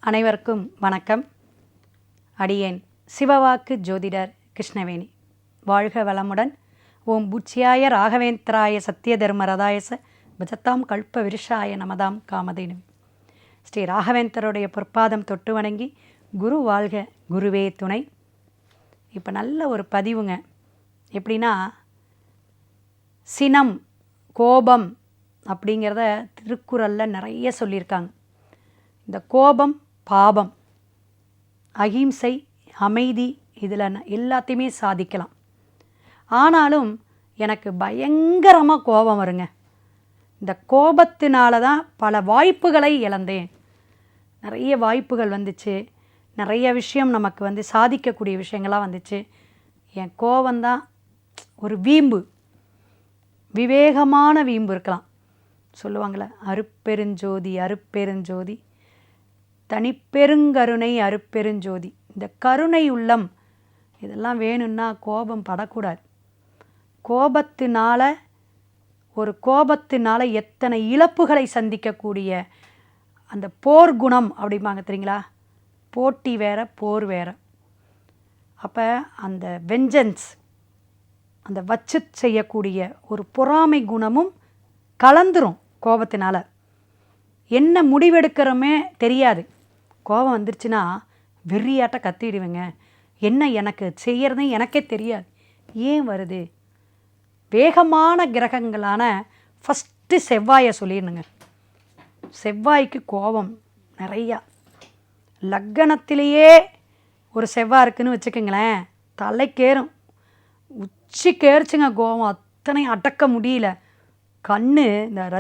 அனைவருக்கும் வணக்கம். அடியேன் சிவவாக்கு ஜோதிடர் கிருஷ்ணவேணி. வாழ்க வளமுடன். ஓம் பூச்சியாய ராகவேந்திராய சத்திய தர்மரதாயச பஜத்தாம் கல்ப விருஷாய நமதாம் காமதேனு. ஸ்ரீ ராகவேந்தருடைய பொற்பாதம் தொட்டு வணங்கி குரு வாழ்க, குருவே துணை. இப்போ நல்ல ஒரு பதிவுங்க. எப்படின்னா, சினம், கோபம் அப்படிங்கிறத திருக்குறளில் நிறைய சொல்லியிருக்காங்க. இந்த கோபம் பாபம், அகிம்சை, அமைதி, இதில் எல்லாத்தையுமே சாதிக்கலாம். ஆனாலும் எனக்கு பயங்கரமாக கோபம் வருங்க. இந்த கோபத்தினால தான் பல வாய்ப்புகளை இழந்தேன். நிறைய வாய்ப்புகள் வந்துச்சு, நிறைய விஷயம் நமக்கு சாதிக்கக்கூடிய விஷயங்கள்லாம் வந்துச்சு. என் கோபந்தான் ஒரு வீம்பு, விவேகமான வீம்பு இருக்கலாம். சொல்லுவாங்களே, அருட்பெருஞ்சோதி அருட்பெருஞ்சோதி தனிப்பெருங்கருணை அருட்பெருஞ்சோதி. இந்த கருணை உள்ளம் இதெல்லாம் வேணும்னா கோபம் படக்கூடாது. கோபத்தினால எத்தனை இழப்புகளை சந்திக்கக்கூடிய அந்த போர் குணம் அப்படிம்பாங்க தெரியுங்களா? போட்டி வேற, போர் வேற. அப்போ அந்த வெஞ்சன்ஸ், அந்த வச்சு செய்யக்கூடிய ஒரு பொறாமை குணமும் கலந்துரும். கோபத்தினால என்ன முடிவெடுக்கிறோமே தெரியாது. கோபம் வந்துருச்சுன்னா வெறியாட்ட கத்திடுவேங்க. என்ன எனக்கு செய்யறது எனக்கே தெரியாது. ஏன் வருது? வேகமான கிரகங்களான ஃபஸ்ட்டு செவ்வாயை சொல்லிடணுங்க. செவ்வாய்க்கு கோபம் நிறையா. லக்கணத்திலேயே ஒரு செவ்வாய் இருக்குதுன்னு வச்சுக்கோங்களேன், தலைக்கேறும், உச்சிக்கேறுச்சுங்க கோபம். அத்தனையும் அடக்க முடியல. இந்த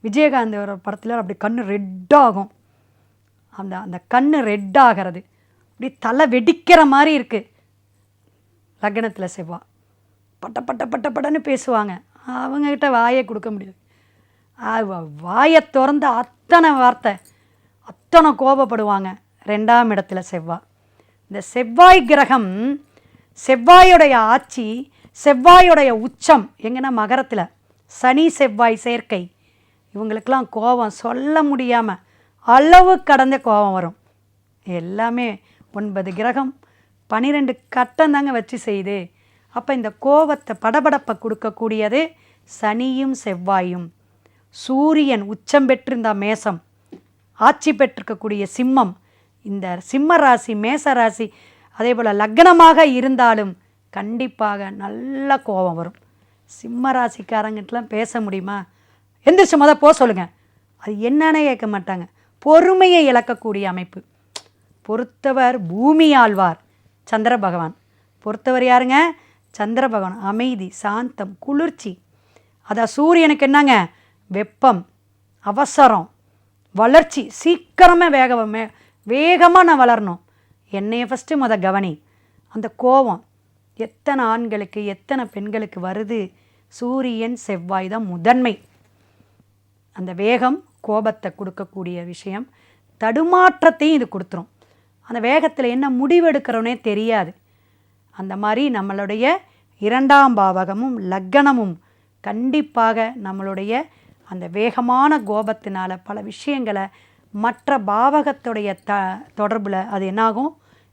விஜயகாந்த் ஒரு படத்தில் அப்படி கண் ரெட்டாகும். அந்த கண் ரெட்டாகிறது அப்படி தலை வெடிக்கிற மாதிரி இருக்குது. லக்னத்தில் செவ்வாய் பட்ட பட்ட பட்ட பட்டன்னு பேசுவாங்க. அவங்கக்கிட்ட வாயை கொடுக்க முடியாது. வாயை திறந்து அத்தனை வார்த்தை, அத்தனை கோபப்படுவாங்க. 2ஆம் இடத்துல செவ்வாய். இந்த செவ்வாய் கிரகம், செவ்வாயுடைய ஆட்சி, செவ்வாயுடைய உச்சம் எங்கன்னா மகரத்தில். சனி செவ்வாய் சேர்க்கை. இவங்களுக்கெல்லாம் கோபம் சொல்ல முடியாமல் அளவு கடந்த கோபம் வரும். எல்லாமே 9 கிரகம் 12 கட்டம் தாங்க வச்சு செய்யுது. அப்போ இந்த கோபத்தை படபடப்பை கொடுக்கக்கூடியது சனியும் செவ்வாயும். சூரியன் உச்சம் பெற்றிருந்த மேசம், ஆட்சி பெற்றிருக்கக்கூடிய சிம்மம். இந்த சிம்ம ராசி, மேச ராசி, அதே போல் லக்னமாக இருந்தாலும் கண்டிப்பாக நல்ல கோபம் வரும். சிம்ம ராசிக்காரங்கிட்டலாம் பேச முடியுமா? எந்திரிச்சு போ சொல்லுங்கள். அது என்னன்னே கேட்க மாட்டாங்க. பொறுமையை இழக்கக்கூடிய அமைப்பு. பொறுத்தவர் பூமி ஆழ்வார் சந்திர பகவான். பொறுத்தவர் யாருங்க? சந்திர பகவான். அமைதி, சாந்தம், குளிர்ச்சி. அதான் சூரியனுக்கு என்னங்க? வெப்பம், அவசரம், வளர்ச்சி. சீக்கிரமாக வேகமாக நான் வளரணும். என்னைய ஃபஸ்ட்டு கவனி. அந்த கோபம் எத்தனை ஆண்களுக்கு எத்தனை பெண்களுக்கு வருது? சூரியன் செவ்வாய் தான் முதன்மை. அந்த வேகம் கோபத்தை கொடுக்கக்கூடிய விஷயம். தடுமாற்றத்தையும் இது கொடுத்துரும். அந்த வேகத்தில் என்ன முடிவெடுக்கிறோன்னே தெரியாது. அந்த மாதிரி நம்மளுடைய 2ஆம் பாவகமும் லக்கணமும் கண்டிப்பாக நம்மளுடைய அந்த வேகமான கோபத்தினால் பல விஷயங்களை மற்ற பாவகத்துடைய தொடர்பில் அது என்னாகும்?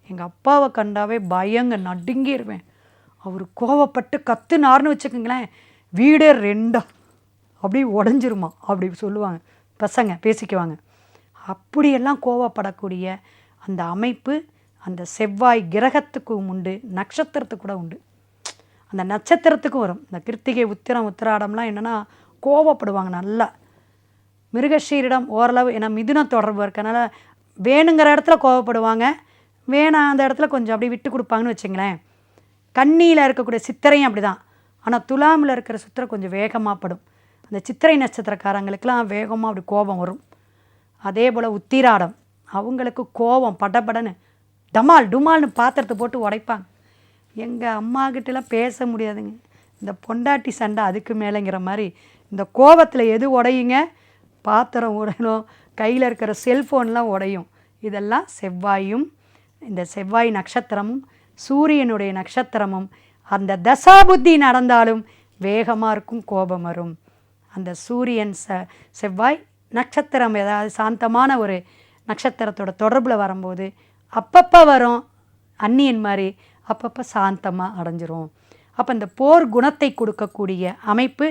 எங்கள் அப்பாவை கண்டாவே பயங்க நடுங்கிடுவேன். அவர் கோவப்பட்டு கத்துனார்னு வச்சுக்கோங்களேன், வீடே 2 அப்படி உடஞ்சிருமா அப்படி சொல்லுவாங்க பசங்க, பேசிக்குவாங்க. அப்படியெல்லாம் கோவப்படக்கூடிய அந்த அமைப்பு அந்த செவ்வாய் கிரகத்துக்கும் உண்டு, நட்சத்திரத்துக்கு கூட உண்டு. அந்த நட்சத்திரத்துக்கும் வரும். இந்த கிருத்திகை, உத்திரம், உத்திராடம்லாம் என்னென்னா கோவப்படுவாங்க நல்லா. மிருகஷீரிடம் ஓரளவு, ஏன்னா மிதுன தொடர்பு இருக்கனால வேணுங்கிற இடத்துல கோவப்படுவாங்க, வேணாம் அந்த இடத்துல கொஞ்சம் அப்படி விட்டு கொடுப்பாங்கன்னு வச்சுங்களேன். கன்னியில் இருக்கக்கூடிய சித்திரையும் அப்படி தான். ஆனால் துலாமில் இருக்கிற சித்திரை கொஞ்சம் வேகமாக படும். அந்த சித்திரை நட்சத்திரக்காரங்களுக்கெல்லாம் வேகமாக அப்படி கோபம் வரும். அதே போல் உத்திராடம், அவங்களுக்கு கோபம் படபடன்னு டமால் டுமால்னு பாத்திரத்தை போட்டு உடைப்பாங்க. எங்கள் அம்மாக்கிட்டலாம் பேச முடியாதுங்க. இந்த பொண்டாட்டி சண்டை அதுக்கு மேலேங்கிற மாதிரி. இந்த கோபத்தில் எது உடையுங்க? பாத்திரம் உடையணும், கையில் இருக்கிற செல்ஃபோன்லாம் உடையும். இதெல்லாம் செவ்வாயும், இந்த செவ்வாய் நட்சத்திரமும் சூரியனுடைய நட்சத்திரமும் அந்த தசாபுத்தி நடந்தாலும் வேகமாக இருக்கும், கோபம் வரும். அந்த சூரியன் செவ்வாய் நட்சத்திரம் ஏதாவது சாந்தமான ஒரு நட்சத்திரத்தோட தொடர்பில் வரும்போது அப்பப்போ வரும் அந்நியன் மாதிரி, அப்பப்போ சாந்தமாக அடைஞ்சிரும். அப்போ இந்த போர் குணத்தை கொடுக்கக்கூடிய அமைப்பு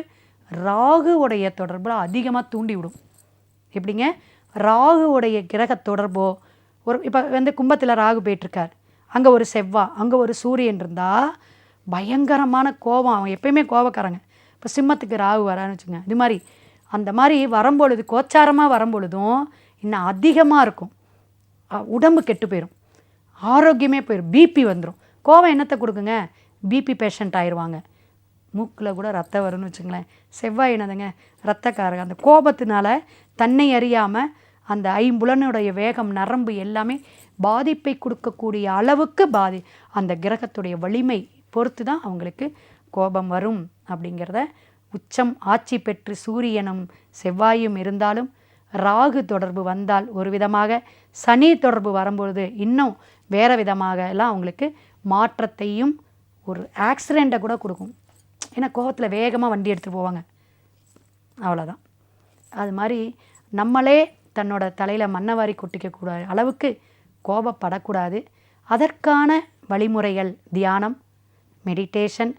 ராகுவுடைய தொடர்பில் அதிகமாக தூண்டி விடும். எப்படிங்க? ராகுவுடைய கிரக தொடர்போ ஒரு இப்போ கும்பத்தில் ராகு போயிட்டுருக்கார், அங்கே ஒரு செவ்வாய், அங்கே ஒரு சூரியன் இருந்தால் பயங்கரமான கோபம். அவங்க எப்பயுமே கோபக்காரங்க. இப்போ சிம்மத்துக்கு ராகு வரான்னு வச்சுங்க, இது மாதிரி அந்த மாதிரி வரும்பொழுது கோச்சாரமாக வரும்பொழுதும் இன்னும் அதிகமாக இருக்கும். உடம்பு கெட்டு போயிடும், ஆரோக்கியமே போயிடும், பிபி வந்துடும். கோபம் என்னத்தை கொடுக்குங்க? பிபி பேஷண்ட் ஆயிடுவாங்க. மூக்கில் கூட ரத்தம் வரும்னு வச்சுங்களேன். செவ்வாய் என்னதுங்க? ரத்தக்காரங்க. அந்த கோபத்தினால தன்னை அறியாமல் அந்த ஐம்புலனுடைய வேகம், நரம்பு எல்லாமே பாதிப்பை கொடுக்கக்கூடிய அளவுக்கு அந்த கிரகத்துடைய வலிமை பொறுத்து தான் அவங்களுக்கு கோபம் வரும். அப்படிங்கிறத உச்சம் ஆட்சி பெற்று சூரியனும் செவ்வாயும் இருந்தாலும் ராகு தொடர்பு வந்தால் ஒரு விதமாக, சனி தொடர்பு வரும்பொழுது இன்னும் வேறு விதமாக எல்லாம் அவங்களுக்கு மாற்றத்தையும் ஒரு ஆக்சிடெண்ட்டை கூட கொடுக்கும். ஏன்னா கோபத்தில் வேகமாக வண்டி எடுத்துகிட்டு போவாங்க, அவ்வளோதான். அது மாதிரி நம்மளே தன்னோட தலையில் மண்ணவாரி கொட்டிக்கக்கூடாது அளவுக்கு கோபப்படக்கூடாது. அதற்கான வழிமுறைகள் தியானம், மெடிடேஷன்,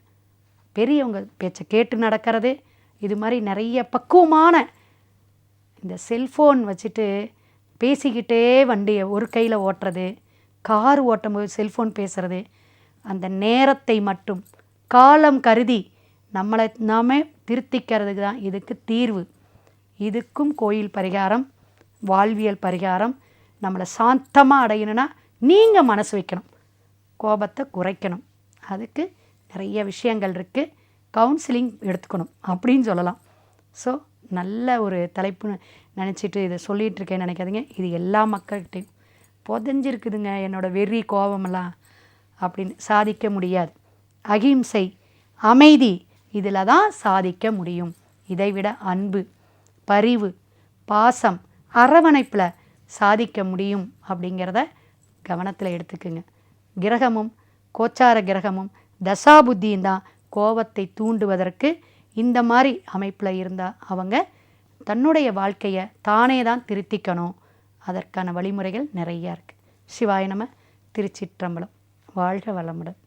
பெரியவங்க பேச்சை கேட்டு நடக்கிறது, இது மாதிரி நிறைய பக்குவமான. இந்த செல்ஃபோன் வச்சுட்டு பேசிக்கிட்டே வண்டியை ஒரு கையில் ஓட்டுறது, கார் ஓட்டும்போது செல்ஃபோன் பேசுகிறது, அந்த நேரத்தை மட்டும் காலம் கருதி நம்மளை நாமே திருத்திக்கிறதுக்கு தான் இதுக்கு தீர்வு. இதுக்கும் கோயில் பரிகாரம், வாழ்வியல் பரிகாரம். நம்மளை சாந்தமாக அடையணும்னா நீங்கள் மனசு வைக்கணும், கோபத்தை குறைக்கணும். அதுக்கு நிறைய விஷயங்கள் இருக்குது. கவுன்சிலிங் எடுத்துக்கணும் அப்படின்னு சொல்லலாம். ஸோ நல்ல ஒரு தலைப்பு நினச்சிட்டு இதை சொல்லிகிட்ருக்கேன்னு நினைக்காதீங்க. இது எல்லா மக்கள்கிட்டையும் புதஞ்சிருக்குதுங்க என்னோடய வெறி கோபமெல்லாம் அப்படின்னு. சாதிக்க முடியாது. அகிம்சை, அமைதி, இதில் தான் சாதிக்க முடியும். இதைவிட அன்பு, பரிவு, பாசம், அரவணைப்பில் சாதிக்க முடியும் அப்படிங்கிறத கவனத்தில் எடுத்துக்குங்க. கிரகமும் கோச்சார கிரகமும் தசாபுத்தியும் தான் கோபத்தை தூண்டுவதற்கு இந்த மாதிரி அமைப்பில் இருந்தால் அவங்க தன்னுடைய வாழ்க்கையை தானே தான் திருத்திக்கணும். அதற்கான வழிமுறைகள் நிறையா இருக்குது. சிவாய நம. திருச்சிற்றம்பலம். வாழ்க வளமுடன்.